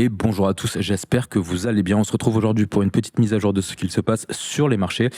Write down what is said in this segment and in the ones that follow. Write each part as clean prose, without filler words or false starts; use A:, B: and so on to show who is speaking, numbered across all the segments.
A: Et bonjour à tous, j'espère que vous allez bien. On se retrouve aujourd'hui pour une petite mise à jour de ce qu'il se passe sur les marchés.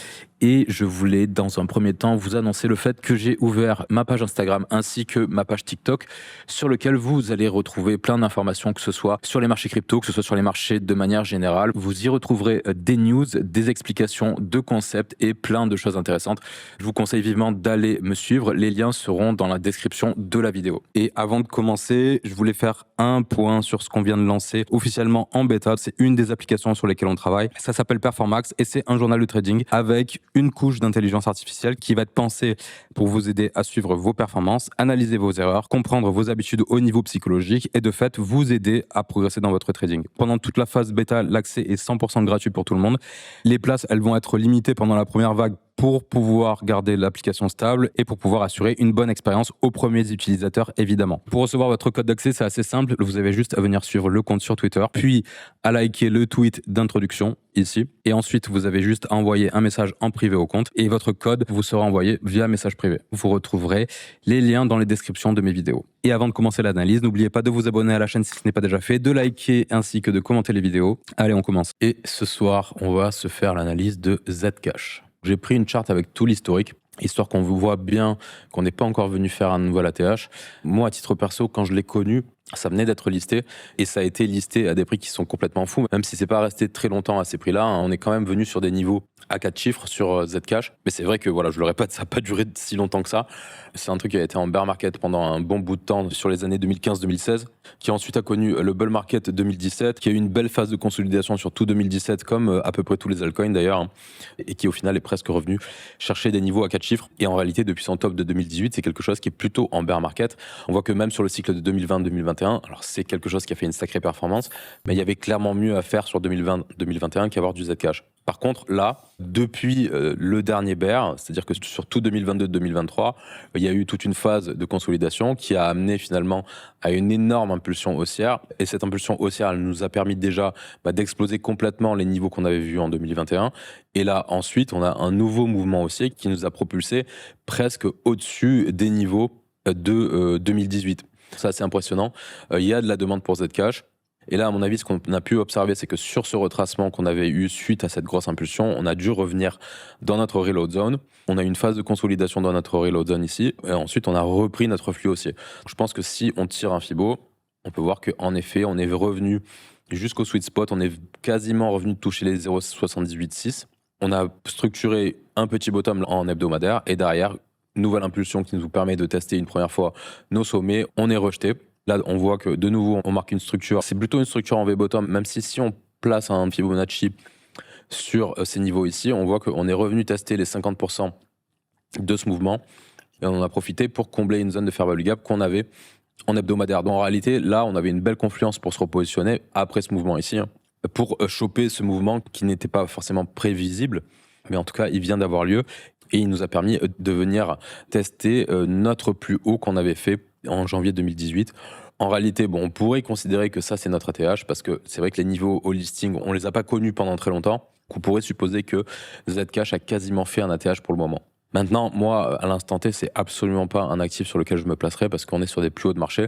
A: Et je voulais dans un premier temps vous annoncer le fait que j'ai ouvert ma page Instagram ainsi que ma page TikTok sur lequel vous allez retrouver plein d'informations, que ce soit sur les marchés crypto, que ce soit sur les marchés de manière générale. Vous y retrouverez des news, des explications de concepts et plein de choses intéressantes. Je vous conseille vivement d'aller me suivre. Les liens seront dans la description de la vidéo. Et avant de commencer, je voulais faire un point sur ce qu'on vient de lancer officiellement en bêta. C'est une des applications sur lesquelles on travaille. Ça s'appelle Performax et c'est un journal de trading avec une couche d'intelligence artificielle qui va être pensée pour vous aider à suivre vos performances, analyser vos erreurs, comprendre vos habitudes au niveau psychologique et de fait vous aider à progresser dans votre trading. Pendant toute la phase bêta, l'accès est 100% gratuit pour tout le monde. Les places, elles vont être limitées pendant la première vague pour pouvoir garder l'application stable et pour pouvoir assurer une bonne expérience aux premiers utilisateurs, évidemment. Pour recevoir votre code d'accès, c'est assez simple. Vous avez juste à venir suivre le compte sur Twitter, puis à liker le tweet d'introduction ici. Et ensuite, vous avez juste à envoyer un message en privé au compte et votre code vous sera envoyé via message privé. Vous retrouverez les liens dans les descriptions de mes vidéos. Et avant de commencer l'analyse, n'oubliez pas de vous abonner à la chaîne si ce n'est pas déjà fait, de liker ainsi que de commenter les vidéos. Allez, on commence. Et ce soir, on va se faire l'analyse de Zcash. J'ai pris une charte avec tout l'historique, histoire qu'on vous voit bien qu'on n'est pas encore venu faire un nouvel ATH. Moi, à titre perso, quand je l'ai connu, ça venait d'être listé et ça a été listé à des prix qui sont complètement fous. Même si c'est pas resté très longtemps à ces prix-là, on est quand même venu sur des niveaux à 4 chiffres sur Zcash. Mais c'est vrai que voilà, je le répète, ça n'a pas duré si longtemps que ça. C'est un truc qui a été en bear market pendant un bon bout de temps sur les années 2015-2016, qui ensuite a connu le bull market 2017, qui a eu une belle phase de consolidation sur tout 2017, comme à peu près tous les altcoins d'ailleurs, et qui au final est presque revenu chercher des niveaux à 4 chiffres. Et en réalité, depuis son top de 2018, c'est quelque chose qui est plutôt en bear market. On voit que même sur le cycle de 2020-2021, alors c'est quelque chose qui a fait une sacrée performance, mais il y avait clairement mieux à faire sur 2020-2021 qu'avoir du Zcash. Par contre, là, depuis le dernier bear, c'est-à-dire que sur tout 2022-2023, il y a eu toute une phase de consolidation qui a amené finalement à une énorme impulsion haussière. Et cette impulsion haussière, elle nous a permis déjà d'exploser complètement les niveaux qu'on avait vus en 2021. Et là, ensuite, on a un nouveau mouvement haussier qui nous a propulsé presque au-dessus des niveaux de 2018. Ça, c'est impressionnant. Il y a de la demande pour Zcash. Et là, à mon avis, ce qu'on a pu observer, c'est que sur ce retracement qu'on avait eu suite à cette grosse impulsion, on a dû revenir dans notre reload zone. On a eu une phase de consolidation dans notre reload zone ici. Et ensuite, on a repris notre flux haussier. Je pense que si on tire un Fibo, on peut voir qu'en effet, on est revenu jusqu'au sweet spot. On est quasiment revenu de toucher les 0,786. On a structuré un petit bottom en hebdomadaire. Et derrière, nouvelle impulsion qui nous permet de tester une première fois nos sommets. On est rejeté. Là, on voit que de nouveau, on marque une structure. C'est plutôt une structure en V-bottom, même si on place un Fibonacci sur ces niveaux ici, on voit qu'on est revenu tester les 50% de ce mouvement. Et on en a profité pour combler une zone de fair value gap qu'on avait en hebdomadaire. Donc en réalité, là, on avait une belle confluence pour se repositionner après ce mouvement ici, pour choper ce mouvement qui n'était pas forcément prévisible. Mais en tout cas, il vient d'avoir lieu et il nous a permis de venir tester notre plus haut qu'on avait fait en janvier 2018. En réalité, on pourrait considérer que ça, c'est notre ATH, parce que c'est vrai que les niveaux au listing, on les a pas connus pendant très longtemps. On pourrait supposer que Zcash a quasiment fait un ATH pour le moment. Maintenant, moi, à l'instant T, c'est absolument pas un actif sur lequel je me placerai parce qu'on est sur des plus hauts de marché.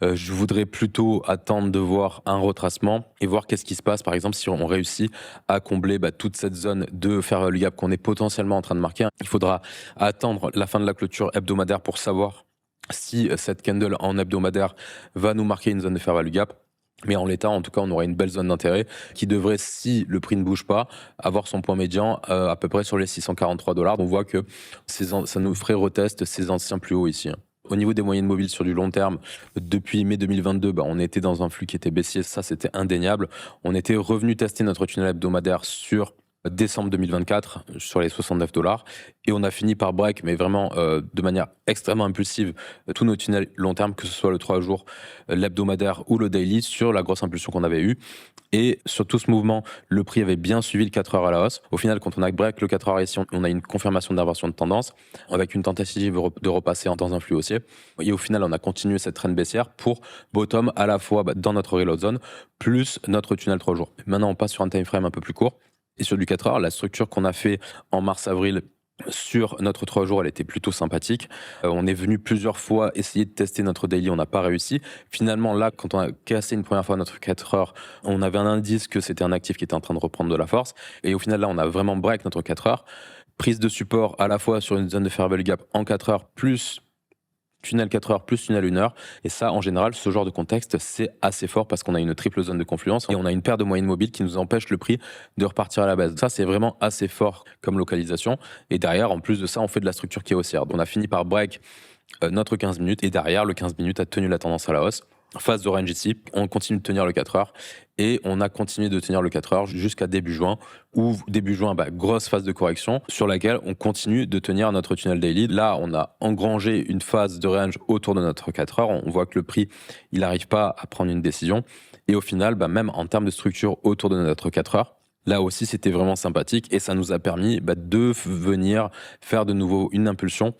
A: Je voudrais plutôt attendre de voir un retracement et voir qu'est-ce qui se passe, par exemple, si on réussit à combler toute cette zone de fair value gap qu'on est potentiellement en train de marquer. Il faudra attendre la fin de la clôture hebdomadaire pour savoir si cette candle en hebdomadaire va nous marquer une zone de fair value gap. Mais en l'état, en tout cas, on aura une belle zone d'intérêt qui devrait, si le prix ne bouge pas, avoir son point médian à peu près sur les 643 $. On voit que ça nous ferait retest ces anciens plus hauts ici. Au niveau des moyennes mobiles sur du long terme, depuis mai 2022, on était dans un flux qui était baissier, ça c'était indéniable. On était revenu tester notre tunnel hebdomadaire sur décembre 2024 sur les 69 $, et on a fini par break, mais vraiment de manière extrêmement impulsive, tous nos tunnels long terme, que ce soit le 3 jours, l'hebdomadaire ou le daily, sur la grosse impulsion qu'on avait eue. Et sur tout ce mouvement, le prix avait bien suivi le 4 heures à la hausse. Au final, quand on a break le 4 heures ici, on a une confirmation d'inversion de tendance avec une tentative de repasser dans un flux haussier. Et au final, on a continué cette trend baissière pour bottom à la fois dans notre reload zone plus notre tunnel 3 jours. Maintenant, on passe sur un time frame un peu plus court. Et sur du 4 heures, la structure qu'on a fait en mars-avril Sur notre 3 jours, elle était plutôt sympathique. On est venu plusieurs fois essayer de tester notre daily, on n'a pas réussi. Finalement, là, quand on a cassé une première fois notre 4 heures, on avait un indice que c'était un actif qui était en train de reprendre de la force. Et au final, là, on a vraiment break notre 4 heures. Prise de support à la fois sur une zone de fair value gap en 4 heures, plus tunnel 4 heures, plus tunnel 1 heure. Et ça, en général, ce genre de contexte, c'est assez fort parce qu'on a une triple zone de confluence et on a une paire de moyennes mobiles qui nous empêche le prix de repartir à la base. Ça, c'est vraiment assez fort comme localisation. Et derrière, en plus de ça, on fait de la structure qui est haussière. Donc, on a fini par break notre 15 minutes et derrière, le 15 minutes a tenu la tendance à la hausse. Phase de range ici, on continue de tenir le 4 heures et on a continué de tenir le 4 heures jusqu'à début juin où début juin, grosse phase de correction sur laquelle on continue de tenir notre tunnel daily. Là, on a engrangé une phase de range autour de notre 4 heures. On voit que le prix, il n'arrive pas à prendre une décision et au final, même en termes de structure autour de notre 4 heures, là aussi, c'était vraiment sympathique et ça nous a permis de venir faire de nouveau une impulsion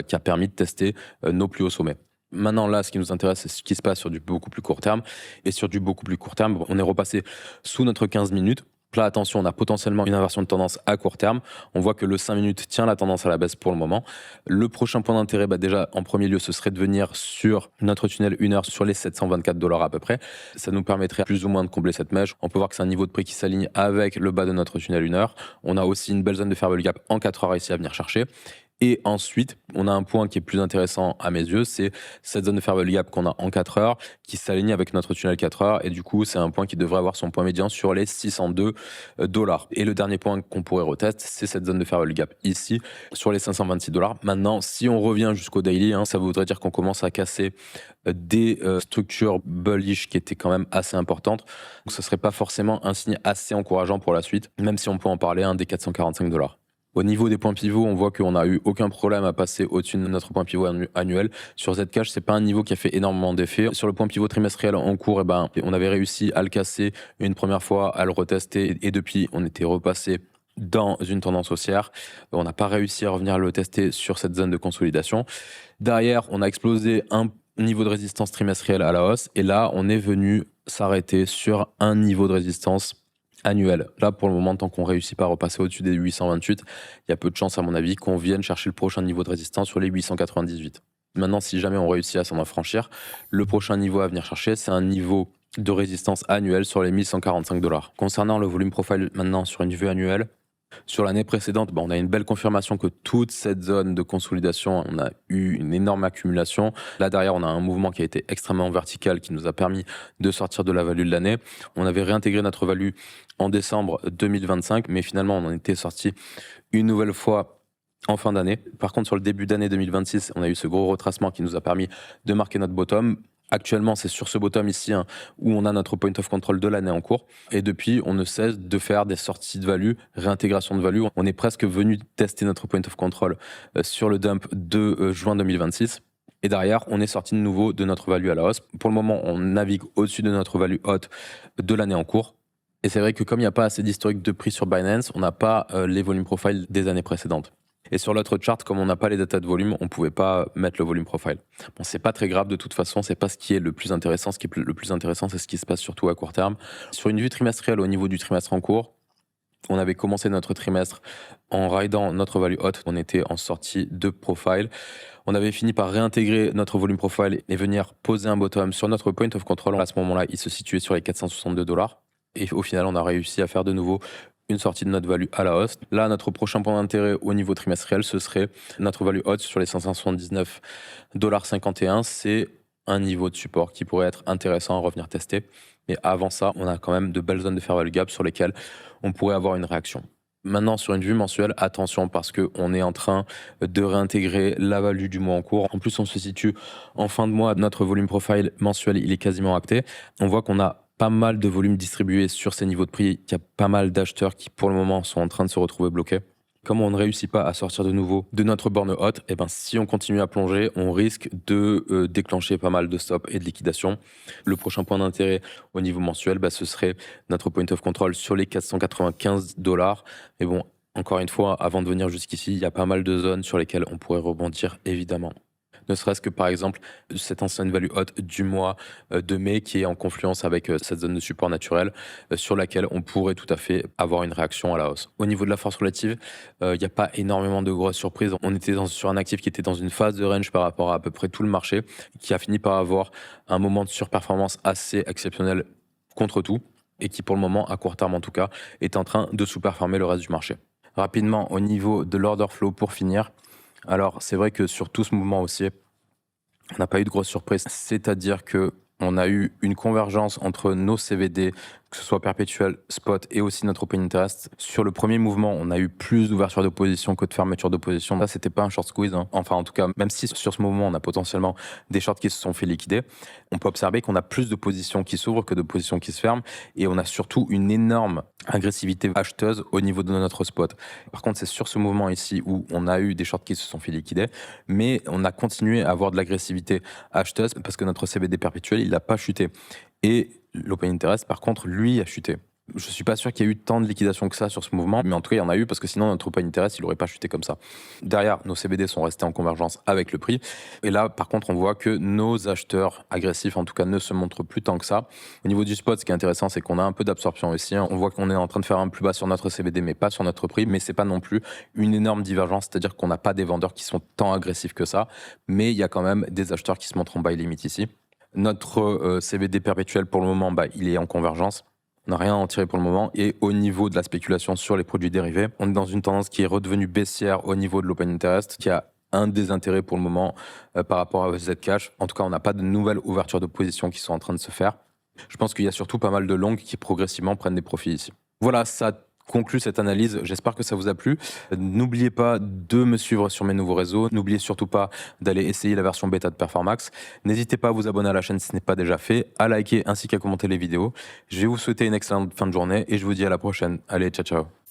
A: qui a permis de tester nos plus hauts sommets. Maintenant, là, ce qui nous intéresse, c'est ce qui se passe sur du beaucoup plus court terme. Et sur du beaucoup plus court terme, on est repassé sous notre 15 minutes. Là, attention, on a potentiellement une inversion de tendance à court terme. On voit que le 5 minutes tient la tendance à la baisse pour le moment. Le prochain point d'intérêt, déjà, en premier lieu, ce serait de venir sur notre tunnel 1 heure sur les 724 $ à peu près. Ça nous permettrait plus ou moins de combler cette mèche. On peut voir que c'est un niveau de prix qui s'aligne avec le bas de notre tunnel 1 heure. On a aussi une belle zone de fair value gap en 4 heures ici à venir chercher. Et ensuite, on a un point qui est plus intéressant à mes yeux, c'est cette zone de fair value gap qu'on a en 4 heures qui s'aligne avec notre tunnel 4 heures. Et du coup, c'est un point qui devrait avoir son point médian sur les 602 $. Et le dernier point qu'on pourrait retester, c'est cette zone de fair value gap ici sur les 526 $. Maintenant, si on revient jusqu'au daily, ça voudrait dire qu'on commence à casser des structures bullish qui étaient quand même assez importantes. Donc, ce ne serait pas forcément un signe assez encourageant pour la suite, même si on peut en parler des 445 $. Au niveau des points pivots, on voit qu'on n'a eu aucun problème à passer au-dessus de notre point pivot annuel. Sur Zcash, c'est pas un niveau qui a fait énormément d'effet. Sur le point pivot trimestriel en cours, on avait réussi à le casser une première fois, à le retester, et depuis, on était repassé dans une tendance haussière. On n'a pas réussi à revenir le tester sur cette zone de consolidation. Derrière, on a explosé un niveau de résistance trimestriel à la hausse, et là, on est venu s'arrêter sur un niveau de résistance annuel. Là, pour le moment, tant qu'on ne réussit pas à repasser au-dessus des 828, il y a peu de chances, à mon avis, qu'on vienne chercher le prochain niveau de résistance sur les 898. Maintenant, si jamais on réussit à s'en affranchir, le prochain niveau à venir chercher, c'est un niveau de résistance annuel sur les 1145 $. Concernant le volume profile maintenant sur une vue annuelle, sur l'année précédente, on a une belle confirmation que toute cette zone de consolidation, on a eu une énorme accumulation. Là derrière, on a un mouvement qui a été extrêmement vertical qui nous a permis de sortir de la value de l'année. On avait réintégré notre value en décembre 2025, mais finalement, on en était sorti une nouvelle fois en fin d'année. Par contre, sur le début d'année 2026, on a eu ce gros retracement qui nous a permis de marquer notre bottom. Actuellement, c'est sur ce bottom ici où on a notre point of control de l'année en cours. Et depuis, on ne cesse de faire des sorties de value, réintégration de value. On est presque venu tester notre point of control sur le dump de juin 2026. Et derrière, on est sorti de nouveau de notre value à la hausse. Pour le moment, on navigue au-dessus de notre value haute de l'année en cours. Et c'est vrai que comme il n'y a pas assez d'historique de prix sur Binance, on n'a pas les volume profiles des années précédentes. Et sur l'autre chart, comme on n'a pas les datas de volume, on ne pouvait pas mettre le volume profile. Bon, c'est pas très grave de toute façon, c'est pas ce qui est le plus intéressant. Ce qui est le plus intéressant, c'est ce qui se passe surtout à court terme. Sur une vue trimestrielle, au niveau du trimestre en cours, on avait commencé notre trimestre en ridant notre value haute. On était en sortie de profile. On avait fini par réintégrer notre volume profile et venir poser un bottom sur notre point of control. À ce moment-là, il se situait sur les 462 $. Et au final, on a réussi à faire de nouveau une sortie de notre value à la hausse. Là, notre prochain point d'intérêt au niveau trimestriel, ce serait notre value haute sur les 579,51 $. C'est un niveau de support qui pourrait être intéressant à revenir tester. Mais avant ça, on a quand même de belles zones de fair value gap sur lesquelles on pourrait avoir une réaction. Maintenant, sur une vue mensuelle, attention parce qu'on est en train de réintégrer la value du mois en cours. En plus, on se situe en fin de mois. Notre volume profile mensuel, il est quasiment acté. On voit qu'on a pas mal de volume distribué sur ces niveaux de prix, qu'il y a pas mal d'acheteurs qui pour le moment sont en train de se retrouver bloqués. Comme on ne réussit pas à sortir de nouveau de notre borne haute, si on continue à plonger, on risque de déclencher pas mal de stops et de liquidations. Le prochain point d'intérêt au niveau mensuel, ce serait notre point of control sur les 495 $. Mais bon, encore une fois, avant de venir jusqu'ici, il y a pas mal de zones sur lesquelles on pourrait rebondir évidemment. ne serait-ce que par exemple cette ancienne value haute du mois de mai qui est en confluence avec cette zone de support naturel sur laquelle on pourrait tout à fait avoir une réaction à la hausse. Au niveau de la force relative, il n'y a pas énormément de grosses surprises. On était sur un actif qui était dans une phase de range par rapport à peu près tout le marché, qui a fini par avoir un moment de surperformance assez exceptionnel contre tout, et qui pour le moment, à court terme en tout cas, est en train de sous-performer le reste du marché. Rapidement, au niveau de l'order flow pour finir, alors c'est vrai que sur tout ce mouvement haussier, on n'a pas eu de grosses surprises, c'est-à-dire que on a eu une convergence entre nos CVD, que ce soit perpétuel, spot et aussi notre open interest. Sur le premier mouvement, on a eu plus d'ouverture de position que de fermeture de position. Là, c'était pas un short squeeze, hein. Enfin, en tout cas, même si sur ce mouvement, on a potentiellement des shorts qui se sont fait liquider, on peut observer qu'on a plus de positions qui s'ouvrent que de positions qui se ferment. Et on a surtout une énorme agressivité acheteuse au niveau de notre spot. Par contre, c'est sur ce mouvement ici où on a eu des shorts qui se sont fait liquider, mais on a continué à avoir de l'agressivité acheteuse parce que notre CVD perpétuel, il n'a pas chuté. Et l'open interest, par contre, lui, a chuté. Je suis pas sûr qu'il y ait eu tant de liquidation que ça sur ce mouvement, mais en tout cas, il y en a eu parce que sinon, notre open interest, il n'aurait pas chuté comme ça. Derrière, nos CBD sont restés en convergence avec le prix. Et là, par contre, on voit que nos acheteurs agressifs, en tout cas, ne se montrent plus tant que ça. Au niveau du spot, ce qui est intéressant, c'est qu'on a un peu d'absorption aussi. On voit qu'on est en train de faire un plus bas sur notre CBD, mais pas sur notre prix. Mais c'est pas non plus une énorme divergence, c'est-à-dire qu'on n'a pas des vendeurs qui sont tant agressifs que ça. Mais il y a quand même des acheteurs qui se montrent en buy limit ici. Notre CBD perpétuel, pour le moment, il est en convergence. On n'a rien à en tirer pour le moment. Et au niveau de la spéculation sur les produits dérivés, on est dans une tendance qui est redevenue baissière au niveau de l'open interest, qui a un désintérêt pour le moment par rapport à Zcash. En tout cas, on n'a pas de nouvelles ouvertures de position qui sont en train de se faire. Je pense qu'il y a surtout pas mal de longues qui progressivement prennent des profits ici. Voilà, ça conclut cette analyse. J'espère que ça vous a plu. N'oubliez pas de me suivre sur mes nouveaux réseaux. N'oubliez surtout pas d'aller essayer la version bêta de Performax. N'hésitez pas à vous abonner à la chaîne si ce n'est pas déjà fait, à liker ainsi qu'à commenter les vidéos. Je vais vous souhaiter une excellente fin de journée et je vous dis à la prochaine. Allez, ciao ciao.